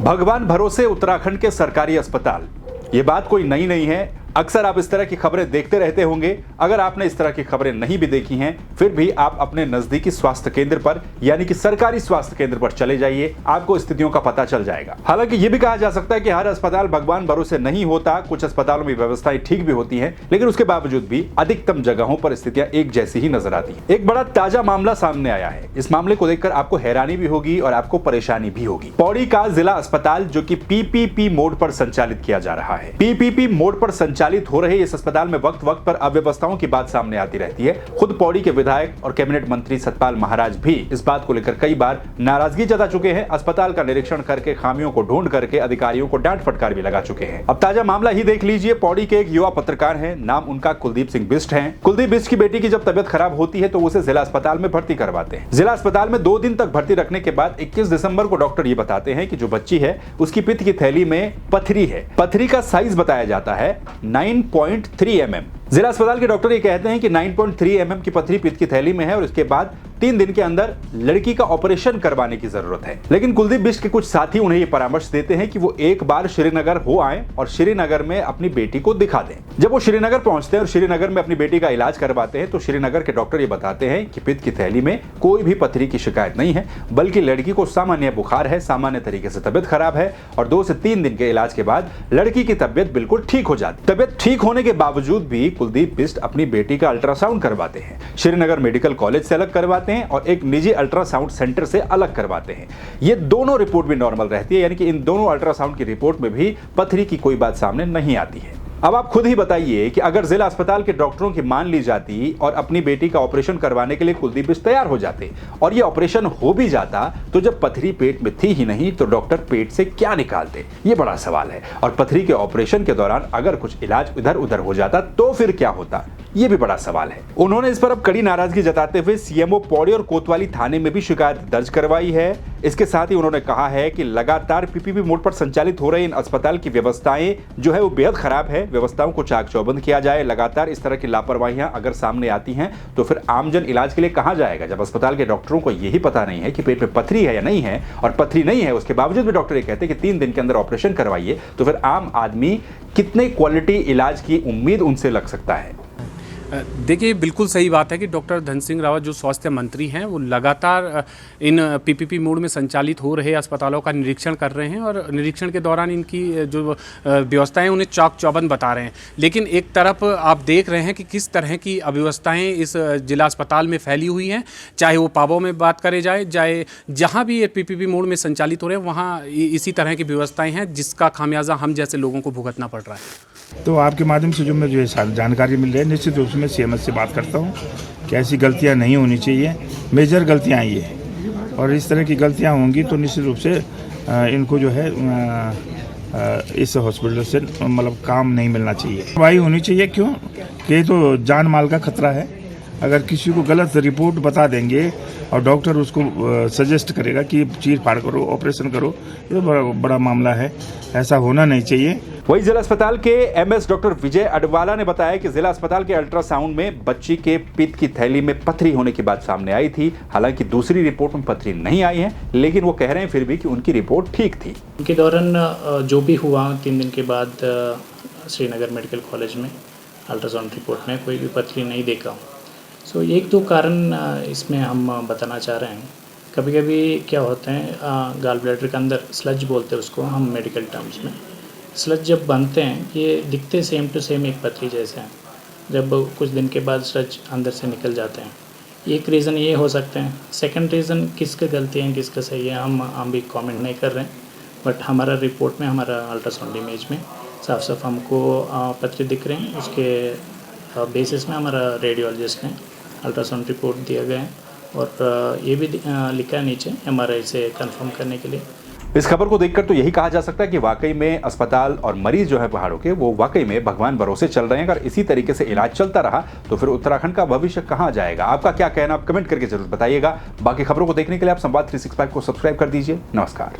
भगवान भरोसे उत्तराखंड के सरकारी अस्पताल, ये बात कोई नई नहीं है। अक्सर आप इस तरह की खबरें देखते रहते होंगे। अगर आपने इस तरह की खबरें नहीं भी देखी हैं, फिर भी आप अपने नजदीकी स्वास्थ्य केंद्र पर यानी कि सरकारी स्वास्थ्य केंद्र पर चले जाइए, आपको स्थितियों का पता चल जाएगा। हालांकि ये भी कहा जा सकता है कि हर अस्पताल भगवान भरोसे नहीं होता, कुछ अस्पतालों में व्यवस्थाएं ठीक भी होती हैं, लेकिन उसके बावजूद भी अधिकतम जगहों पर स्थितियां एक जैसी ही नजर आती है। एक बड़ा ताजा मामला सामने आया है। इस मामले को देखकर आपको हैरानी भी होगी और आपको परेशानी भी होगी। पौड़ी का जिला अस्पताल जो कि पीपीपी मोड पर संचालित किया जा रहा है। पीपीपी मोड पर संचालित हो रहे इस अस्पताल में वक्त वक्त पर अव्यवस्थाओं की बात सामने आती रहती है। खुद पौड़ी के विधायक और कैबिनेट मंत्री सतपाल महाराज भी इस बात को लेकर कई बार नाराजगी जता चुके हैं। अस्पताल का निरीक्षण करके खामियों को ढूंढ करके अधिकारियों को डांट फटकार भी लगा चुके हैं। अब ताजा मामला ही देख लीजिए। पौड़ी के एक युवा पत्रकार हैं, नाम उनका कुलदीप सिंह बिष्ट है। कुलदीप बिष्ट की बेटी की जब तबियत खराब होती है तो उसे जिला अस्पताल में भर्ती करवाते हैं। जिला अस्पताल में 2 दिन तक भर्ती रखने के बाद 21 दिसंबर को डॉक्टर ये बताते हैं कि जो बच्ची है उसकी पित्त की थैली में पथरी है। पथरी का साइज बताया जाता है 9.3 mm। जिला अस्पताल के डॉक्टर ये कहते हैं कि 9.3 mm की पथरी पित्त की थैली में है और इसके बाद 3 दिन के अंदर लड़की का ऑपरेशन करवाने की जरूरत है। लेकिन कुलदीप बिष्ट के कुछ साथी उन्हें ये परामर्श देते हैं कि वो एक बार श्रीनगर हो आए और श्रीनगर में अपनी बेटी को दिखा दें। जब वो श्रीनगर पहुंचते हैं और श्रीनगर में अपनी बेटी का इलाज करवाते हैं तो श्रीनगर के डॉक्टर ये बताते हैं कि पित्त की थैली में कोई भी पथरी की शिकायत नहीं है, बल्कि लड़की को सामान्य बुखार है, सामान्य तरीके से तबियत खराब है और 2 से 3 दिन के इलाज के बाद लड़की की तबियत बिल्कुल ठीक हो जाती। तबियत ठीक होने के बावजूद भी कुलदीप बिष्ट अपनी बेटी का अल्ट्रासाउंड करवाते हैं। श्रीनगर मेडिकल कॉलेज से अलग करवाते हैं और एक निजी अल्ट्रासाउंड सेंटर से अलग करवाते हैं। ये दोनों रिपोर्ट भी नॉर्मल रहती है, यानी कि इन दोनों अल्ट्रासाउंड की रिपोर्ट में भी पथरी की कोई बात सामने नहीं आती है। अब आप खुद ही बताइए कि अगर जिला अस्पताल के डॉक्टरों की मान ली जाती और अपनी बेटी का ऑपरेशन करवाने के लिए कुलदीप बिष्ट तैयार हो जाते और ये ऑपरेशन हो भी जाता तो जब पथरी पेट में थी ही नहीं तो डॉक्टर पेट से क्या निकालते, ये बड़ा सवाल है। और पथरी के ऑपरेशन के दौरान अगर कुछ इलाज इधर उधर हो जाता तो फिर क्या होता, ये भी बड़ा सवाल है। उन्होंने इस पर अब कड़ी नाराजगी जताते हुए सीएमओ पौड़ी और कोतवाली थाने में भी शिकायत दर्ज करवाई है। इसके साथ ही उन्होंने कहा है कि लगातार पीपीपी मोड पर संचालित हो रहे इन अस्पताल की व्यवस्थाएं जो है वो बेहद खराब है। व्यवस्थाओं को चाक चौबंद किया जाए। लगातार इस तरह की लापरवाहियां अगर सामने आती हैं तो फिर आमजन इलाज के लिए कहां जाएगा, जब अस्पताल के डॉक्टरों को यही पता नहीं है कि पेट में पथरी है या नहीं है, और पथरी नहीं है उसके बावजूद भी डॉक्टर ये कहते हैं कि 3 दिन के अंदर ऑपरेशन करवाइए, तो फिर आम आदमी कितने क्वालिटी इलाज की उम्मीद उनसे लग सकता है। देखिए, बिल्कुल सही बात है कि डॉक्टर धन सिंह रावत जो स्वास्थ्य मंत्री हैं वो लगातार इन पीपीपी मोड में संचालित हो रहे अस्पतालों का निरीक्षण कर रहे हैं और निरीक्षण के दौरान इनकी जो व्यवस्थाएं उन्हें चाक चौबंद बता रहे हैं। लेकिन एक तरफ आप देख रहे हैं कि किस तरह की अव्यवस्थाएं इस जिला अस्पताल में फैली हुई हैं, चाहे वो पाबों में बात करे जाए, चाहे जहाँ भी ये पीपीपी मोड में संचालित हो रहे हैं वहाँ इसी तरह की व्यवस्थाएँ हैं जिसका खामियाजा हम जैसे लोगों को भुगतना पड़ रहा है। तो आपके माध्यम से जो मैं जो जानकारी मिल रही है, निश्चित रूप से मैं सीएमएस से बात करता हूँ कि ऐसी गलतियाँ नहीं होनी चाहिए। मेजर गलतियाँ ये हैं और इस तरह की गलतियाँ होंगी तो निश्चित रूप से इनको जो है इस हॉस्पिटल से मतलब काम नहीं मिलना चाहिए, कार्रवाई होनी चाहिए। क्यों कि तो जान माल का खतरा है। अगर किसी को गलत रिपोर्ट बता देंगे और डॉक्टर उसको सजेस्ट करेगा कि चीर फाड़ करो, ऑपरेशन करो, ये बड़ा मामला है, ऐसा होना नहीं चाहिए। वहीं जिला अस्पताल के एमएस डॉक्टर विजय अडवाला ने बताया कि जिला अस्पताल के अल्ट्रासाउंड में बच्ची के पित्त की थैली में पथरी होने की बात सामने आई थी। हालांकि दूसरी रिपोर्ट में पथरी नहीं आई है, लेकिन वो कह रहे हैं फिर भी कि उनकी रिपोर्ट ठीक थी। उनके दौरान जो भी हुआ 3 दिन के बाद श्रीनगर मेडिकल कॉलेज में अल्ट्रासाउंड रिपोर्ट में कोई भी पथरी नहीं देखा। सो 1-2 कारण इसमें हम बताना चाह रहे हैं। कभी कभी क्या होता है, गॉल ब्लैडर के अंदर स्लज बोलते हैं उसको हम मेडिकल टर्म्स में। स्लज जब बनते हैं ये दिखते सेम टू सेम एक पथरी जैसे हैं, जब कुछ दिन के बाद स्लज अंदर से निकल जाते हैं। एक रीज़न ये हो सकते हैं। सेकंड रीज़न किसकी गलती है किसका सही है हम भी कमेंट नहीं कर रहे हैं, बट हमारा रिपोर्ट में, हमारा अल्ट्रासाउंड इमेज में साफ साफ हमको पथरी दिख रहे हैं। उसके बेसिस में हमारा रेडियोलॉजिस्ट ने अल्ट्रासाउंड रिपोर्ट दिया गया है और ये भी लिखा है नीचे MRI से कंफर्म करने के लिए। इस खबर को देखकर तो यही कहा जा सकता है कि वाकई में अस्पताल और मरीज जो है पहाड़ों के वो वाकई में भगवान भरोसे चल रहे हैं। अगर इसी तरीके से इलाज चलता रहा तो फिर उत्तराखंड का भविष्य कहां जाएगा। आपका क्या कहना, आप कमेंट करके जरूर बताइएगा। बाकी खबरों को देखने के लिए आप संवाद 365 को सब्सक्राइब कर दीजिए। नमस्कार।